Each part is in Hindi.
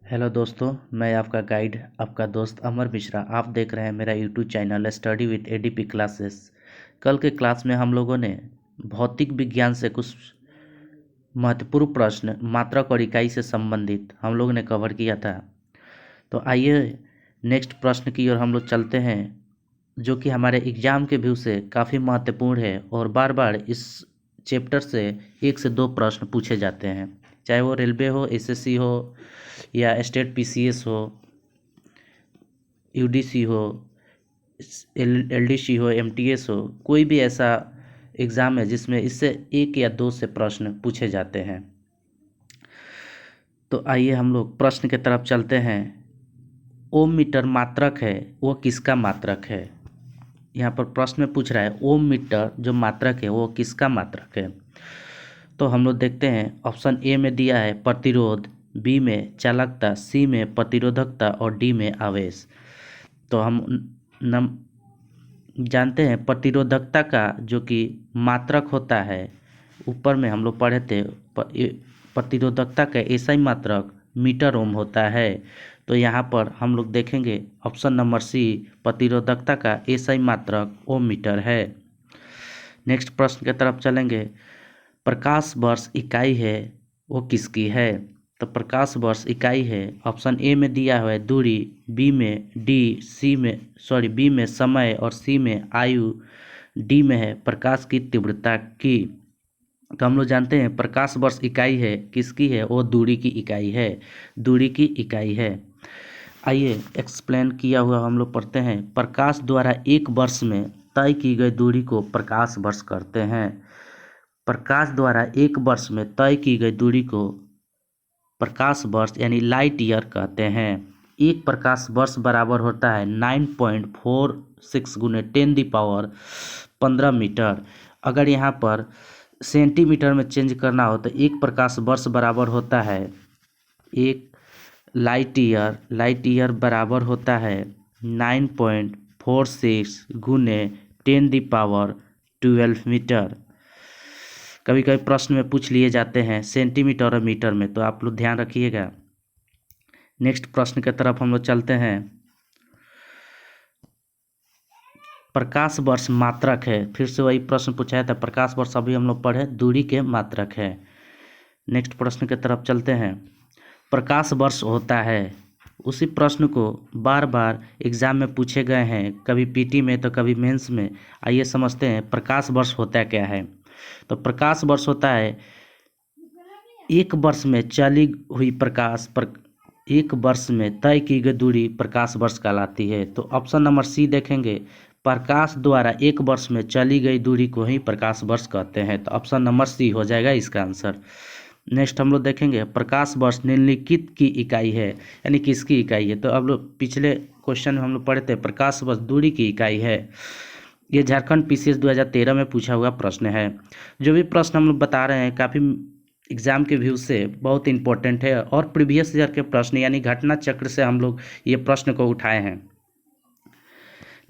हेलो दोस्तों, मैं आपका गाइड, आपका दोस्त अमर मिश्रा। आप देख रहे हैं मेरा YouTube channel study with ADP classes. कल के क्लास में हम लोगों ने भौतिक विज्ञान से कुछ महत्वपूर्ण प्रश्न मात्रक और इकाई से संबंधित हम लोगों ने कवर किया था। तो आइए नेक्स्ट प्रश्न की ओर हम लोग चलते हैं, जो कि हमारे एग्जाम के व्यू से काफ़ी महत्वपूर्ण है और बार बार इस चैप्टर से 1 से 2 प्रश्न पूछे जाते हैं, चाहे वो रेलवे हो, एसएससी हो, या स्टेट पीसीएस हो, यूडीसी हो, एलडीसी हो, एमटीएस हो। कोई भी ऐसा एग्ज़ाम है जिसमें इससे 1 या 2 से प्रश्न पूछे जाते हैं। तो आइए हम लोग प्रश्न की तरफ चलते हैं। ओम मीटर मात्रक है, वो किसका मात्रक है? यहाँ पर प्रश्न में पूछ रहा है ओम मीटर जो मात्रक है वो किसका मात्रक है। तो हम लोग देखते हैं, ऑप्शन ए में दिया है प्रतिरोध, बी में चालकता, सी में प्रतिरोधकता और डी में आवेश। तो हम जानते हैं प्रतिरोधकता का जो कि मात्रक होता है, ऊपर में हम लोग पढ़े थे, प्रतिरोधकता का ऐसा ही मात्रक मीटर ओम होता है। तो यहाँ पर हम लोग देखेंगे ऑप्शन नंबर सी, प्रतिरोधकता का ऐसा ही मात्रक ओम मीटर है। नेक्स्ट प्रश्न की तरफ चलेंगे। प्रकाश वर्ष इकाई है वो किसकी है? तो प्रकाश वर्ष इकाई है, ऑप्शन ए में दिया हुआ है दूरी, बी में बी में समय और सी में आयु, डी में है प्रकाश की तीव्रता की। तो हम लोग जानते हैं प्रकाश वर्ष इकाई है किसकी है, वो दूरी की इकाई है, दूरी की इकाई है। आइए एक्सप्लेन किया हुआ हम लोग पढ़ते हैं। प्रकाश द्वारा एक वर्ष में तय की गई दूरी को प्रकाश वर्ष कहते हैं। प्रकाश द्वारा एक वर्ष में तय की गई दूरी को प्रकाश वर्ष यानी लाइट ईयर कहते हैं। एक प्रकाश वर्ष बराबर होता है 9.46 गुने 10⁻15 मीटर। अगर यहाँ पर सेंटीमीटर में चेंज करना हो तो एक प्रकाश वर्ष बराबर होता है, एक लाइट ईयर बराबर होता है 9.46 गुने 10⁻12 मीटर। कभी कभी प्रश्न में पूछ लिए जाते हैं सेंटीमीटर और मीटर में, तो आप लोग ध्यान रखिएगा। नेक्स्ट प्रश्न की तरफ हम लोग चलते हैं। प्रकाश वर्ष मात्रक है, फिर से वही प्रश्न पूछा था। प्रकाश वर्ष अभी हम लोग पढ़े, दूरी के मात्रक है। नेक्स्ट प्रश्न की तरफ चलते हैं। प्रकाश वर्ष होता है, उसी प्रश्न को बार बार एग्जाम में पूछे गए हैं, कभी पीटी में तो कभी मेंस में। आइए समझते हैं प्रकाश वर्ष होता क्या है। तो प्रकाश वर्ष होता है एक वर्ष में चली हुई एक वर्ष में तय की गई दूरी प्रकाश वर्ष कहलाती है। तो ऑप्शन नंबर सी देखेंगे, प्रकाश द्वारा एक वर्ष में चली गई दूरी को ही प्रकाश वर्ष कहते हैं। तो ऑप्शन नंबर सी हो जाएगा इसका आंसर। नेक्स्ट हम लोग देखेंगे प्रकाश वर्ष निम्नलिखित की इकाई है, यानी किसकी इकाई है। तो अब लोग पिछले क्वेश्चन में हम लोग पढ़े थे प्रकाश वर्ष दूरी की इकाई है। ये झारखंड पीसीएस 2013 में पूछा हुआ प्रश्न है। जो भी प्रश्न हम लोग बता रहे हैं काफ़ी एग्जाम के व्यू से बहुत इंपॉर्टेंट है और प्रीवियस ईयर के प्रश्न यानी घटना चक्र से हम लोग ये प्रश्न को उठाए हैं।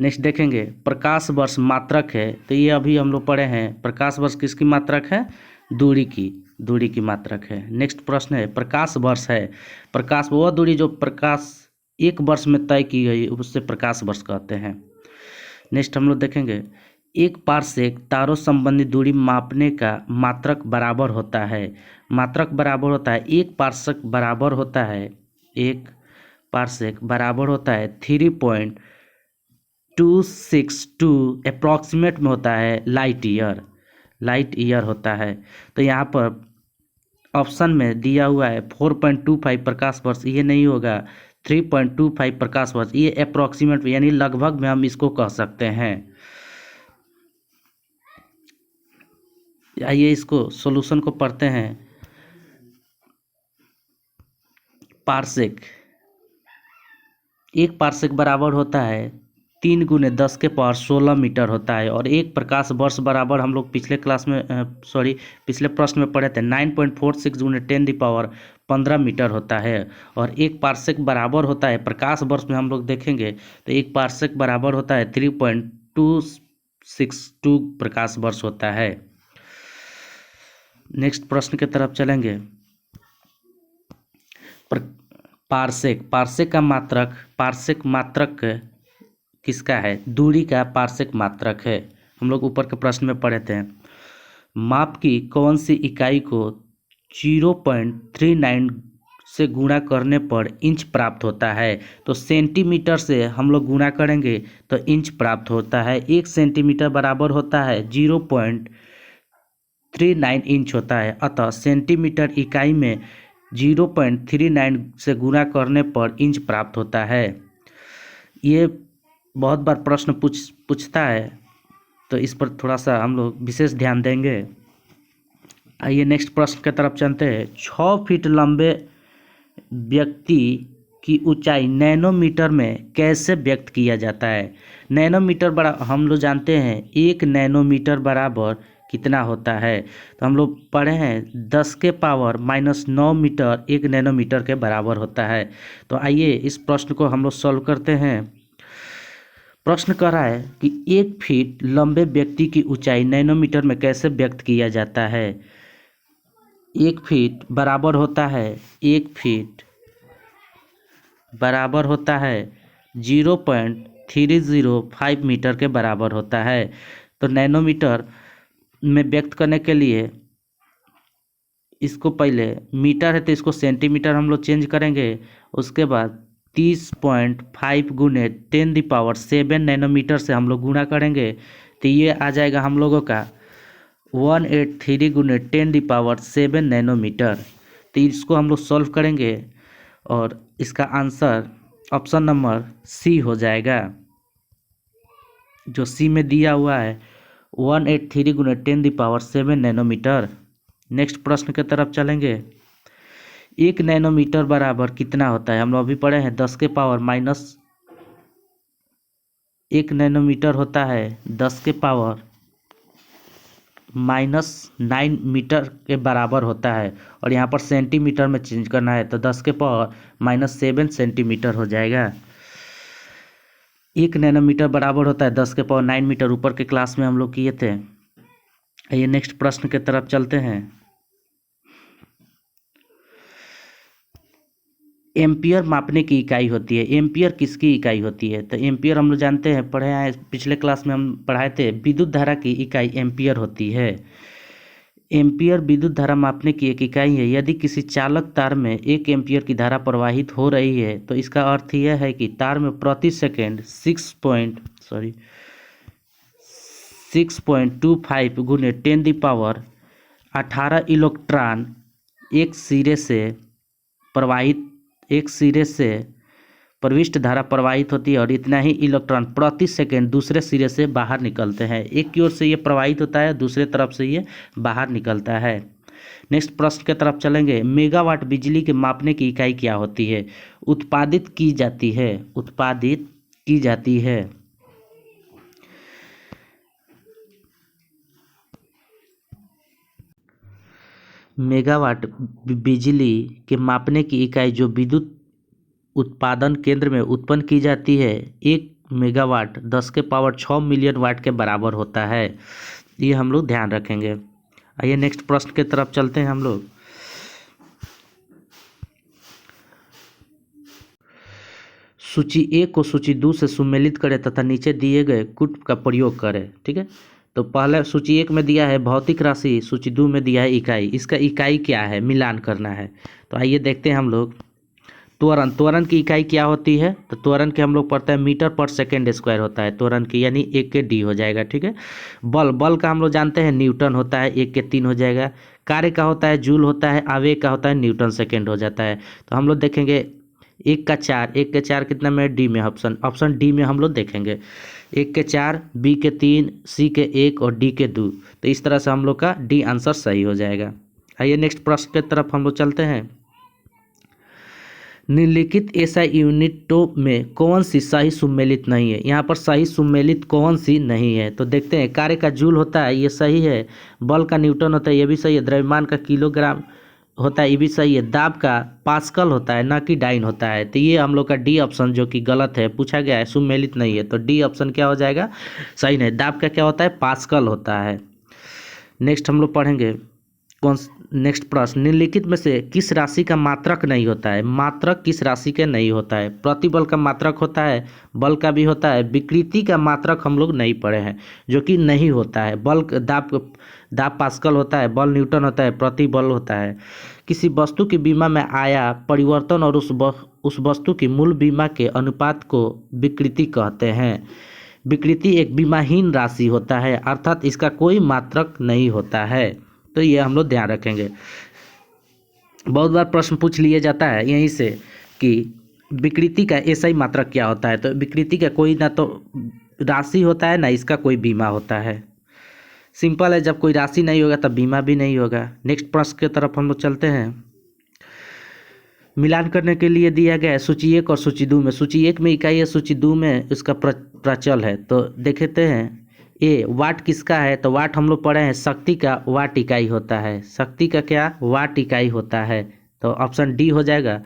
नेक्स्ट देखेंगे प्रकाश वर्ष मात्रक है, तो ये अभी हम लोग पढ़े हैं प्रकाश वर्ष किसकी मात्रक है, दूरी की मात्रक है। नेक्स्ट प्रश्न है प्रकाश वर्ष है, प्रकाश वह दूरी जो प्रकाश एक वर्ष में तय की गई उससे प्रकाश वर्ष कहते हैं। नेक्स्ट हम लोग देखेंगे एक पारसेक तारों संबंधी दूरी मापने का मात्रक बराबर होता है। मात्रक बराबर होता है एक पारसेक बराबर होता है 3.262 अप्रॉक्सीमेट में होता है लाइट ईयर होता है। तो यहाँ पर ऑप्शन में दिया हुआ है 4.25 प्रकाश वर्ष, ये नहीं होगा 3.25 प्रकाश वर्ष, ये अप्रॉक्सीमेट यानी लगभग में हम इसको कह सकते हैं। आइए इसको सॉल्यूशन को पढ़ते हैं। पारसेक, एक पारसेक बराबर होता है 3 × 10⁻16 मीटर होता है और एक प्रकाश वर्ष बराबर हम लोग पिछले प्रश्न में पढ़े थे 9.46 × 10⁻15 मीटर होता है। और एक पारसेक बराबर होता है प्रकाश वर्ष में हम लोग देखेंगे तो एक पारसेक बराबर होता है 3.262 प्रकाश वर्ष होता है। नेक्स्ट प्रश्न की तरफ चलेंगे। पार्सेक, पार्सेक मात्रक किसका है? दूरी का पार्सेक मात्रक है। हम लोग ऊपर के प्रश्न में पढ़े थे। माप की कौन सी इकाई को 0.39 से गुणा करने पर इंच प्राप्त होता है? तो सेंटीमीटर से हम लोग गुणा करेंगे तो इंच प्राप्त होता है। 1 सेंटीमीटर बराबर होता है 0.39 इंच होता है। अतः सेंटीमीटर इकाई में 0.39 से गुणा करने पर इंच प्राप्त होता है। ये बहुत बार प्रश्न पूछता है, तो इस पर थोड़ा सा हम लोग विशेष ध्यान देंगे। आइए नेक्स्ट प्रश्न की तरफ चलते हैं। 6 फीट लंबे व्यक्ति की ऊंचाई नैनोमीटर में कैसे व्यक्त किया जाता है? नैनोमीटर बड़ा हम लोग जानते हैं 1 नैनोमीटर बराबर कितना होता है? तो हम लोग पढ़े हैं 10⁻⁻9 मीटर 1 नैनोमीटर के बराबर होता है। तो आइए इस प्रश्न को हम लोग सॉल्व करते हैं। प्रश्न कर रहा है कि 1 फीट लंबे व्यक्ति की ऊंचाई नैनोमीटर में कैसे व्यक्त किया जाता है? 1 फीट बराबर होता है 1 फीट बराबर होता है 0.305 मीटर के बराबर होता है। तो नैनोमीटर में व्यक्त करने के लिए इसको पहले मीटर है तो इसको सेंटीमीटर हम लोग चेंज करेंगे। उसके बाद 30.5 गुने 10⁻7 नैनोमीटर से हम लोग गुणा करेंगे तो ये आ जाएगा हम लोगों का 183 गुने 10⁻7 नैनोमीटर। तो इसको हम लोग सॉल्व करेंगे और इसका आंसर ऑप्शन नंबर सी हो जाएगा, जो सी में दिया हुआ है 183 गुने 10⁻7 नैनोमीटर। नेक्स्ट प्रश्न की तरफ चलेंगे। 1 नैनोमीटर बराबर कितना होता है? हम लोग अभी पढ़े हैं 10⁻⁻1 नैनोमीटर होता है 10⁻⁻9 मीटर के बराबर होता है। और यहाँ पर सेंटीमीटर में चेंज करना है तो 10⁻⁻7 सेंटीमीटर हो जाएगा। 1 नैनोमीटर बराबर होता है 10⁻9 मीटर। ऊपर के क्लास में हम लोग किए थे। आइए नेक्स्ट प्रश्न की तरफ चलते हैं। एम्पियर मापने की इकाई होती है। एम्पियर किसकी इकाई होती है? तो एम्पियर हम लोग जानते हैं, पढ़े हैं, पिछले क्लास में हम पढ़ाए थे। विद्युत धारा की इकाई एम्पियर होती है। एम्पियर विद्युत धारा मापने की एक इकाई है। यदि किसी चालक तार में 1 एम्पियर की धारा प्रवाहित हो रही है तो इसका अर्थ यह है कि तार में प्रति सेकेंड 6.25 गुने 10⁻18 इलेक्ट्रॉन एक सिरे से प्रविष्ट धारा प्रवाहित होती है और इतना ही इलेक्ट्रॉन प्रति सेकेंड दूसरे सिरे से बाहर निकलते हैं। एक की ओर से ये प्रवाहित होता है, दूसरे तरफ से ये बाहर निकलता है। नेक्स्ट प्रश्न की तरफ चलेंगे। मेगावाट बिजली के मापने की इकाई क्या होती है? उत्पादित की जाती है। मेगावाट बिजली के मापने की इकाई जो विद्युत उत्पादन केंद्र में उत्पन्न की जाती है। 1 मेगावाट 10⁻6 मिलियन वाट के बराबर होता है। ये हम लोग ध्यान रखेंगे। आइए नेक्स्ट प्रश्न की तरफ चलते हैं हम लोग। सूची 1 को सूची 2 से सुमेलित करें तथा नीचे दिए गए कूट का प्रयोग करें। ठीक है, तो पहले सूची 1 में दिया है भौतिक राशि, सूची 2 में दिया है इकाई। इसका इकाई क्या है, मिलान करना है। तो आइए देखते हैं हम लोग। त्वरण की इकाई क्या होती है? तो त्वरण के हम लोग पढ़ते हैं मीटर पर सेकेंड स्क्वायर होता है त्वरण की, यानी 1 के डी हो जाएगा। ठीक है, बल का हम लोग जानते हैं न्यूटन होता है, 1 के 3 हो जाएगा। कार्य का होता है जूल होता है, आवेग का होता है न्यूटन सेकेंड हो जाता है। तो हम लोग देखेंगे 1 का 4 कितना में? डी में। ऑप्शन डी में हम लोग देखेंगे 1 के 4, बी के 3, सी के 1 और डी के 2। तो इस तरह से हम लोग का डी आंसर सही हो जाएगा। आइए नेक्स्ट प्रश्न की तरफ हम लोग चलते हैं। निम्नलिखित एसआई यूनिटों में कौन सी सही सुमेलित नहीं है? यहाँ पर सही सुमेलित कौन सी नहीं है? तो देखते हैं। कार्य का जूल होता है, ये सही है। बल का न्यूटन होता है, ये भी सही है। द्रव्यमान का किलोग्राम होता है, ये भी सही है। दाब का पास्कल होता है, ना कि डाइन होता है। तो ये हम लोग का डी ऑप्शन जो कि गलत है, पूछा गया है, सुमेलित नहीं है। तो डी ऑप्शन क्या हो जाएगा? सही नहीं। दाब का क्या होता है? पास्कल होता है। नेक्स्ट हम लोग पढ़ेंगे कौन नेक्स्ट प्रश्न, निम्नलिखित में से किस राशि का मात्रक नहीं होता है? मात्रक किस राशि के नहीं होता है? प्रतिबल का मात्रक होता है, बल का भी होता है, विकृति का मात्रक हम लोग नहीं पढ़े हैं जो कि नहीं होता है। बल दाब पास्कल होता है, बल न्यूटन होता है, प्रतिबल होता है। किसी वस्तु की बीमा में आया परिवर्तन और उस वस्तु की मूल बीमा के अनुपात को विकृति कहते हैं। विकृति एक बीमाहीन राशि होता है, अर्थात इसका कोई मात्रक नहीं होता है। तो ये हम लोग ध्यान रखेंगे। बहुत बार प्रश्न पूछ लिया जाता है यहीं से कि विकृति का ऐसा ही मात्रक क्या होता है। तो विकृति का कोई ना तो राशि होता है ना इसका कोई बीमा होता है। सिंपल है, जब कोई राशि नहीं होगा तब बीमा भी नहीं होगा। नेक्स्ट प्रश्न की तरफ हम लोग चलते हैं। मिलान करने के लिए दिया गया है सूची 1 और सूची 2 में। सूची 1 में इकाई है, सूची 2 में इसका प्राचल है। तो देखते हैं ए वाट किसका है? तो वाट हम लोग पढ़े हैं शक्ति का वाट इकाई होता है। शक्ति का क्या वाट इकाई होता है। तो ऑप्शन डी हो जाएगा,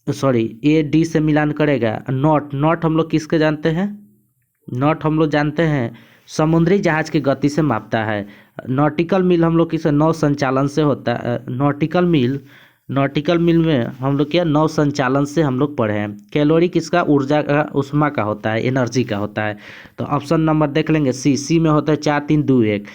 सॉरी ए डी से मिलान करेगा। नॉट हम लोग किसके जानते हैं? नॉट हम लोग जानते हैं समुद्री जहाज की गति से मापता है। नॉटिकल मील हम लोग किसे नौ संचालन से होता है। नॉटिकल मिल में हम लोग क्या नौ संचालन से हम लोग पढ़े हैं। कैलोरी किसका ऊर्जा का उष्मा का होता है, एनर्जी का होता है। तो ऑप्शन नंबर देख लेंगे सी में होता है 4 3 2 1।